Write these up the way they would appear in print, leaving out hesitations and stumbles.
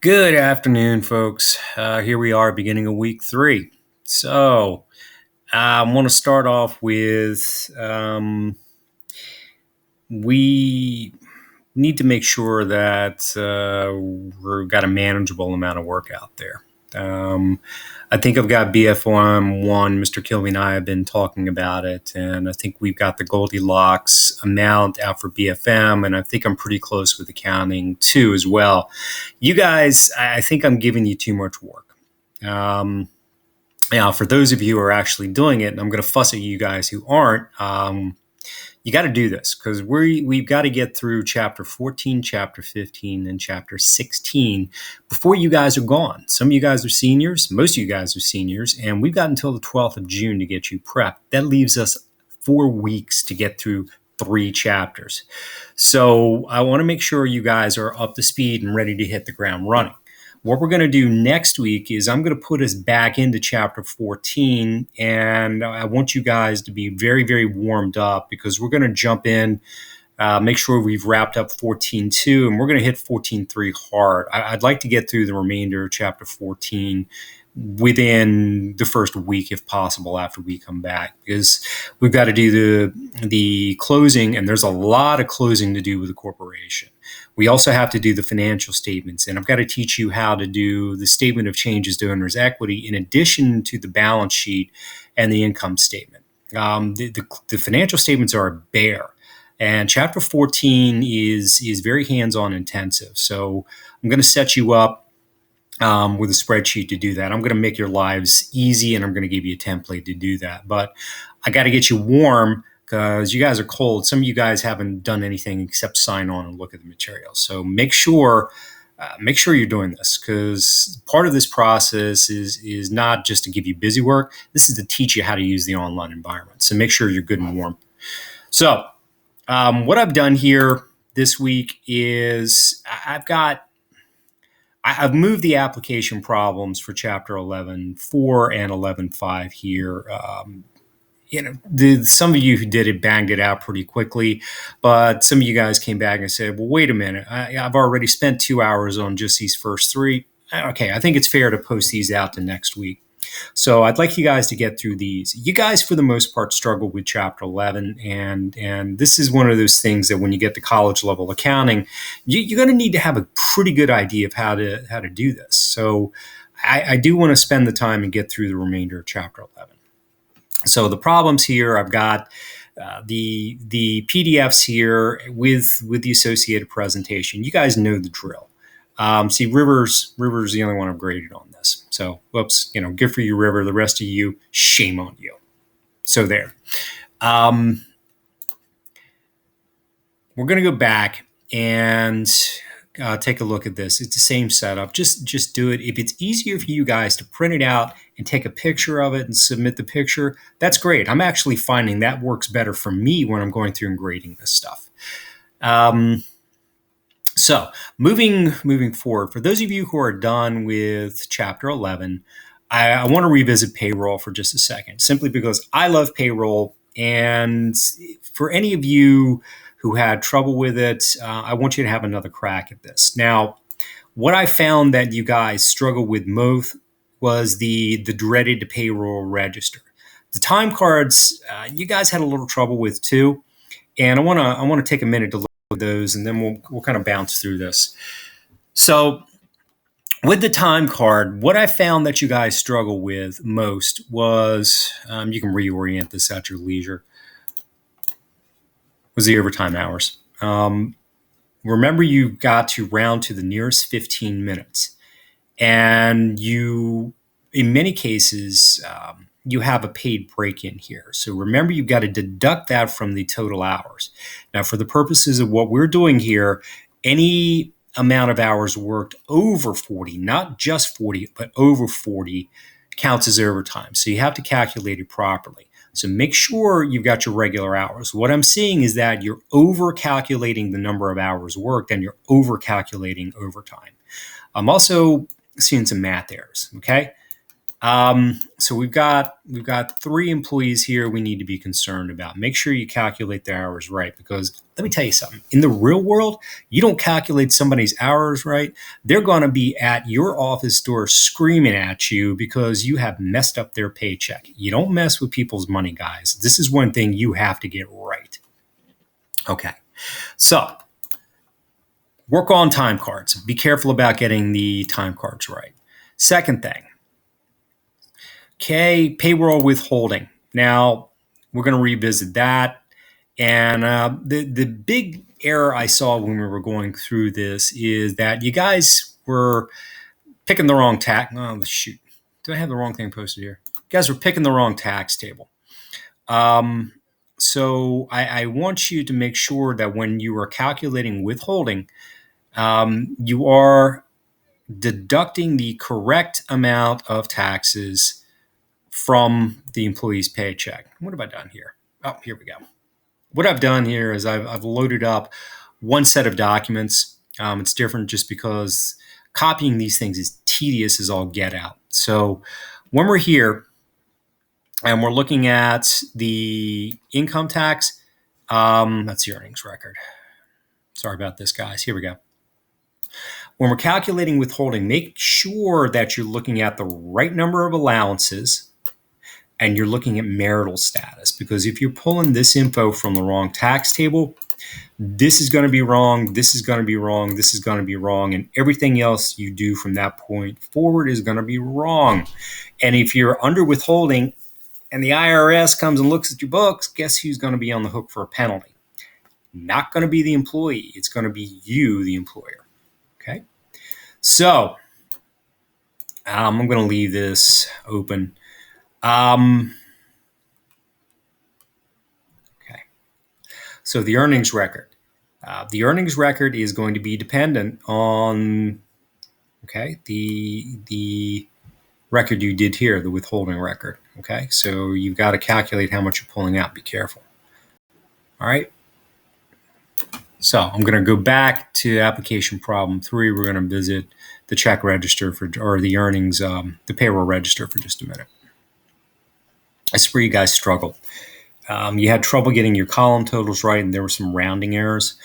Good afternoon, folks. Here we are, beginning of week 3. So, I want to start off with we need to make sure that we've got a manageable amount of work out there. I think I've got BFM1. Mr. Kilby and I have been talking about it, and I think we've got the Goldilocks amount out for BFM, and I think I'm pretty close with accounting too as well. You guys, I think I'm giving you too much work. Now, for those of you who are actually doing it, and I'm going to fuss at you guys who aren't, you got to do this because we've got to get through chapter 14, chapter 15, and chapter 16 before you guys are gone. Some of you guys are seniors. Most of you guys are seniors. And we've got until the 12th of June to get you prepped. That leaves us 4 weeks to get through 3 chapters. So I want to make sure you guys are up to speed and ready to hit the ground running. What we're going to do next week is I'm going to put us back into chapter 14, and I want you guys to be very, very warmed up because we're going to jump in, make sure we've wrapped up 14.2, and we're going to hit 14.3 hard. I'd like to get through the remainder of chapter 14 within the first week, if possible, after we come back, because we've got to do the closing, and there's a lot of closing to do with the corporation. We also have to do the financial statements, and I've got to teach you how to do the statement of changes to owner's equity in addition to the balance sheet and the income statement. The financial statements are a bear, and chapter 14 is very hands-on intensive. So I'm going to set you up with a spreadsheet to do that. I'm going to make your lives easy, and I'm going to give you a template to do that. But I got to get you warm because you guys are cold. Some of you guys haven't done anything except sign on and look at the materials. So make sure you're doing this, because part of this process is not just to give you busy work. This is to teach you how to use the online environment. So make sure you're good and warm. So what I've done here this week is I've moved the application problems for chapter 11.4 and 11.5 here. Some of you who did it banged it out pretty quickly, but some of you guys came back and said, well, wait a minute, I've already spent 2 hours on just these first 3. Okay, I think it's fair to post these out to next week. So I'd like you guys to get through these. You guys, for the most part, struggle with chapter 11, and this is one of those things that when you get to college level accounting, you're going to need to have a pretty good idea of how to do this. So I do want to spend the time and get through the remainder of chapter 11. So the problems here, I've got the PDFs here with the associated presentation. You guys know the drill. See, River's the only one I've graded on this. So, whoops, good for you, River. The rest of you, shame on you. So there. We're going to go back and take a look at this. It's the same setup. Just do it. If it's easier for you guys to print it out and take a picture of it and submit the picture, that's great. I'm actually finding that works better for me when I'm going through and grading this stuff. So moving forward, for those of you who are done with chapter 11, I want to revisit payroll for just a second, simply because I love payroll. And for any of you who had trouble with it, I want you to have another crack at this. Now, what I found that you guys struggle with most was the dreaded payroll register. The time cards, you guys had a little trouble with too. And I want to take a minute to look at those, and then we'll kind of bounce through this. So with the time card, what I found that you guys struggle with most was, you can reorient this at your leisure, was the overtime hours. Remember, you got to round to the nearest 15 minutes. And you, in many cases, you have a paid break in here. So remember, you've got to deduct that from the total hours. Now, for the purposes of what we're doing here, any amount of hours worked over 40, not just 40, but over 40, counts as overtime. So you have to calculate it properly. So make sure you've got your regular hours. What I'm seeing is that you're over-calculating the number of hours worked, and you're over-calculating overtime. I'm also seeing some math errors, okay? So we've got 3 employees here we need to be concerned about. Make sure you calculate their hours right, because let me tell you something. In the real world, you don't calculate somebody's hours right, they're going to be at your office door screaming at you because you have messed up their paycheck. You don't mess with people's money, guys. This is one thing you have to get right. Okay. So, work on time cards. Be careful about getting the time cards right. Second thing, okay, payroll withholding. Now, we're going to revisit that. And the big error I saw when we were going through this is that you guys were picking the wrong tax. Oh, shoot. Do I have the wrong thing posted here? You guys were picking the wrong tax table. So I want you to make sure that when you are calculating withholding, you are deducting the correct amount of taxes from the employee's paycheck. What have I done here? Oh, here we go. What I've done here is I've loaded up one set of documents. It's different just because copying these things is tedious as all get out. So when we're here and we're looking at the income tax, that's the earnings record. Sorry about this, guys. Here we go. When we're calculating withholding, make sure that you're looking at the right number of allowances and you're looking at marital status, because if you're pulling this info from the wrong tax table, this is going to be wrong, this is going to be wrong, this is going to be wrong, and everything else you do from that point forward is going to be wrong. And if you're under withholding and the IRS comes and looks at your books, guess who's going to be on the hook for a penalty? Not going to be the employee. It's going to be you, the employer. Okay? So, I'm going to leave this open. Okay. So the earnings record. The earnings record is going to be dependent on, okay, the record you did here, the withholding record. Okay, so you've got to calculate how much you're pulling out. Be careful. All right. So I'm going to go back to application problem 3. We're going to visit the check register or the earnings, the payroll register for just a minute. That's where you guys struggled. You had trouble getting your column totals right, and there were some rounding errors.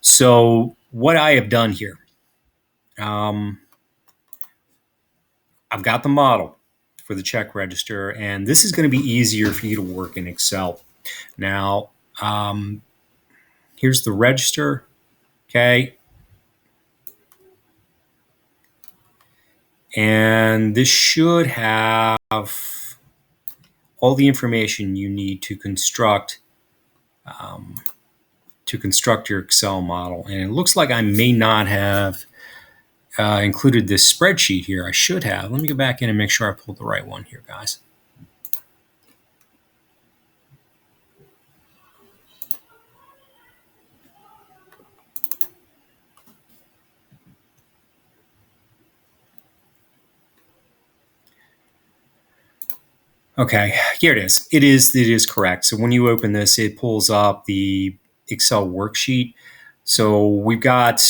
So what I have done here, I've got the model for the check register, and this is going to be easier for you to work in Excel. Now, here's the register, okay? And this should have all the information you need to construct your Excel model. And it looks like I may not have included this spreadsheet here. I should have. Let me go back in and make sure I pulled the right one here, guys. Okay, here it is. It is correct. So when you open this, it pulls up the Excel worksheet. So we've got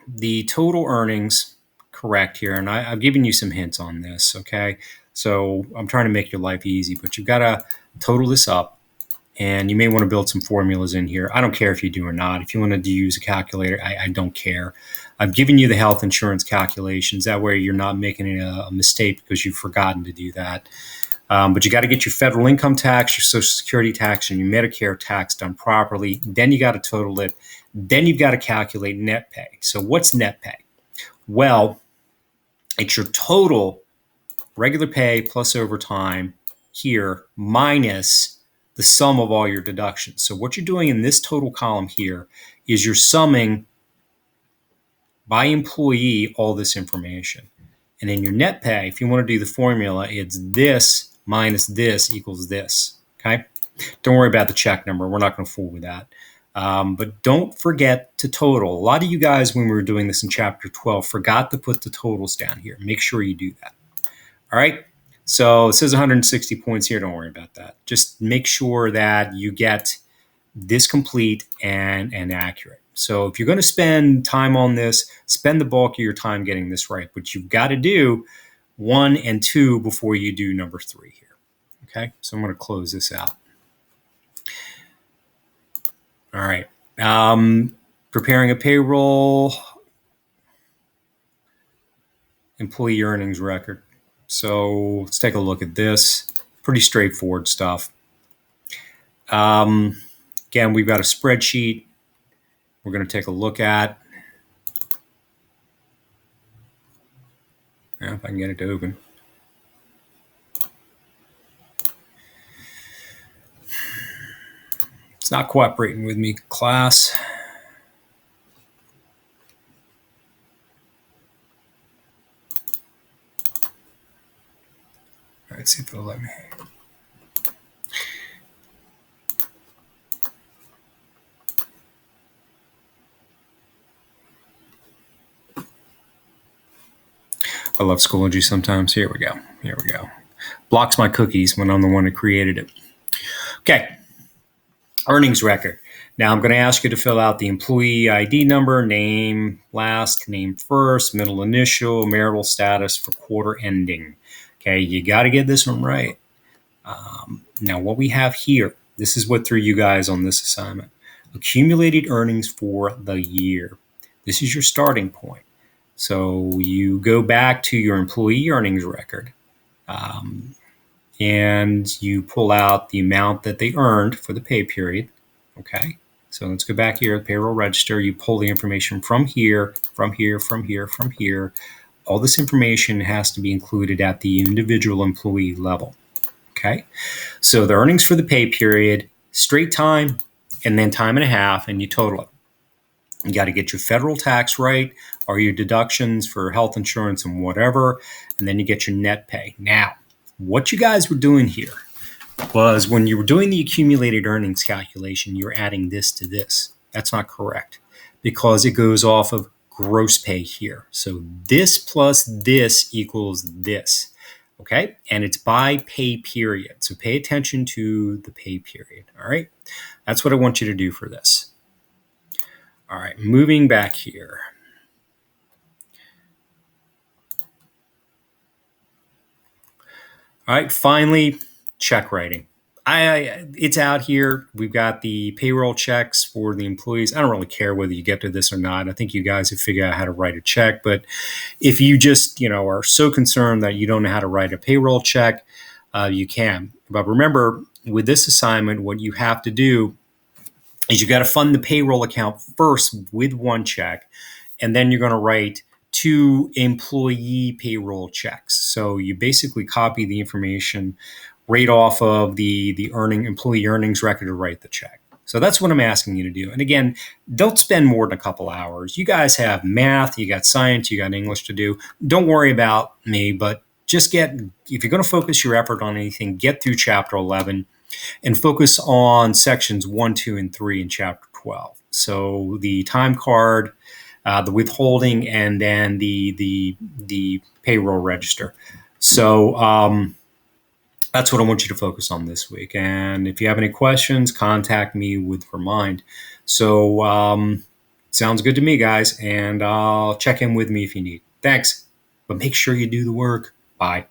the total earnings correct here, and I've given you some hints on this, okay? So I'm trying to make your life easy, but you've got to total this up, and you may want to build some formulas in here. I don't care if you do or not. If you want to use a calculator, I don't care. I've given you the health insurance calculations. That way you're not making a mistake because you've forgotten to do that. But you got to get your federal income tax, your Social Security tax, and your Medicare tax done properly. Then you got to total it. Then you've got to calculate net pay. So what's net pay? Well, it's your total regular pay plus overtime here minus the sum of all your deductions. So what you're doing in this total column here is you're summing by employee all this information. And in your net pay, if you want to do the formula, it's this minus this equals this, okay? Don't worry about the check number. We're not going to fool with that. But don't forget to total. A lot of you guys, when we were doing this in Chapter 12, forgot to put the totals down here. Make sure you do that. All right? So it says 160 points here. Don't worry about that. Just make sure that you get this complete and accurate. So if you're going to spend time on this, spend the bulk of your time getting this right. What you've got to do 1 and 2 before you do number 3 here. Okay, so I'm going to close this out. All right. Preparing a payroll, employee earnings record. So let's take a look at this. Pretty straightforward stuff. Again, we've got a spreadsheet we're going to take a look at. If I can get it to open. It's not cooperating with me, class. All right, let's see if it'll let me. I love Schoology sometimes. Here we go. Here we go. Blocks my cookies when I'm the one that created it. Okay. Earnings record. Now I'm going to ask you to fill out the employee ID number, name last, name first, middle initial, marital status for quarter ending. Okay, you got to get this one right. Now what we have here, this is what threw you guys on this assignment. Accumulated earnings for the year. This is your starting point. So you go back to your employee earnings record and you pull out the amount that they earned for the pay period. Okay, so let's go back here at payroll register. You pull the information from here, from here, from here, from here. All this information has to be included at the individual employee level. Okay, so the earnings for the pay period, straight time, and then time and a half, and you total it. You got to get your federal tax right, or your deductions for health insurance and whatever, and then you get your net pay. Now, what you guys were doing here was when you were doing the accumulated earnings calculation, you're adding this to this. That's not correct because it goes off of gross pay here. So this plus this equals this. Okay, and it's by pay period. So pay attention to the pay period. All right, that's what I want you to do for this. All right, moving back here. All right, finally, check writing. It's out here. We've got the payroll checks for the employees. I don't really care whether you get to this or not. I think you guys have figured out how to write a check. But if you just, are so concerned that you don't know how to write a payroll check, you can. But remember, with this assignment, what you have to do is you got to fund the payroll account first with one check, and then you're going to write 2 employee payroll checks. So you basically copy the information right off of the employee earnings record to write the check. So that's what I'm asking you to do. And again, don't spend more than a couple hours. You guys have math, you got science, you got English to do. Don't worry about me, but just if you're going to focus your effort on anything, get through chapter 11 and focus on sections 1, 2, and 3 in chapter 12. So the time card, the withholding, and then the payroll register. So that's what I want you to focus on this week. And if you have any questions, contact me with Remind. So sounds good to me, guys. And I'll check in with me if you need. Thanks. But make sure you do the work. Bye.